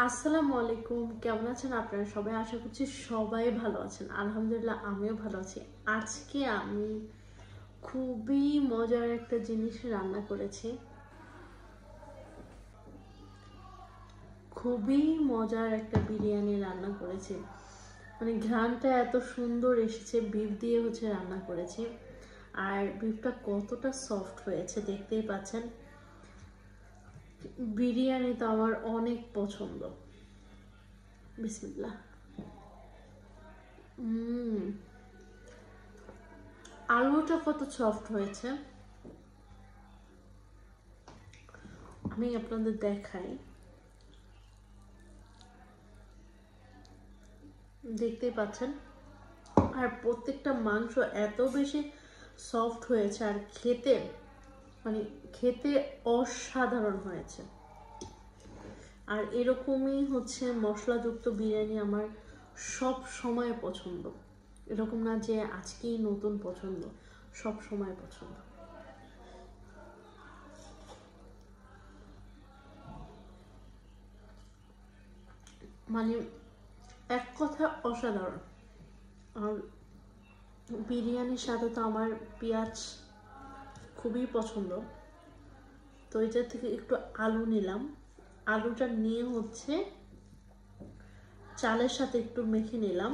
আসসালামু আলাইকুম, কেমন আছেন আপনারা সবাই? আশা করছি সবাই ভালো আছেন। আলহামদুলিল্লাহ, আমিও ভালো আছি। আজকে আমি খুবই মজার একটা জিনিস রান্না করেছি। খুবই মজার একটা বিরিয়ানি রান্না করেছি। মানে ঘ্রাণটা এত সুন্দর এসেছে, বিফ দিয়ে রান্না করেছি। আর বিফটা কতটা সফট হয়েছে দেখতেই পাচ্ছেন। বিরিয়ানি তো আমার অনেক পছন্দ। বিসমিল্লাহ। আলুটা কত সফট হয়েছে আমি আপনাদের দেখাই। দেখতেই পাচ্ছেন। আর প্রত্যেকটা মাংস এত বেশি সফট হয়েছে, আর খেতে খেতে অসাধারণ হয়েছে। আর এরকমই মশলাযুক্ত বিরিয়ানি আমার সব সময় পছন্দ। এরকম না যে আজকেই নতুন পছন্দ, সব সময় পছন্দ। মানে এক কথা অসাধারণ। আর বিরিয়ানির সাথে তো আমার পেঁয়াজ খুবই পছন্দ। তো এটা থেকে একটু আলু নিলাম। আলুটা নিয়ে চালের সাথে একটু মেখে নিলাম।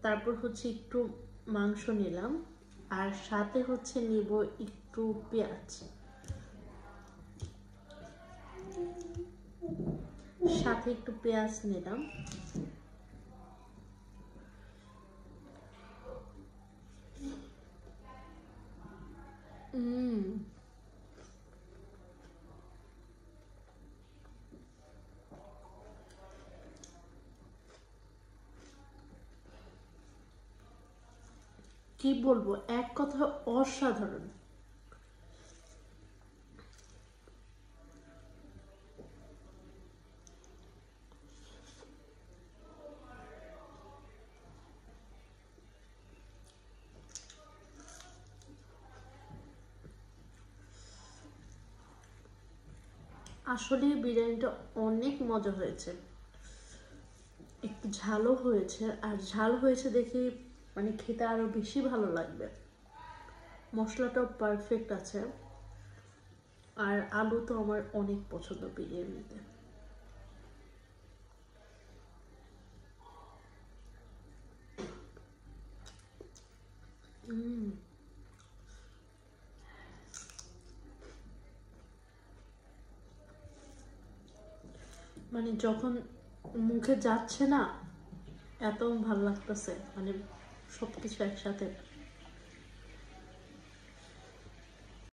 তারপর একটু মাংস নিলাম, আর সাথে নিব একটু পেঁয়াজ, সাথে একটু পেঁয়াজ নিলাম। কি বলবো, এক কথা অসাধারণ। আসলে বিরিয়ানিটা অনেক মজা হয়েছে, একটু ঝালও হয়েছে। আর ঝাল হয়েছে দেখে খেতে আরো বেশি ভালো লাগবে। মশলাটাও পারফেক্ট আছে। আর আলু তো আমার অনেক পছন্দ বিরিয়ানিতে। যখন মুখে যাচ্ছে না, এত ভালো লাগতেছে, সবকিছু একসাথে।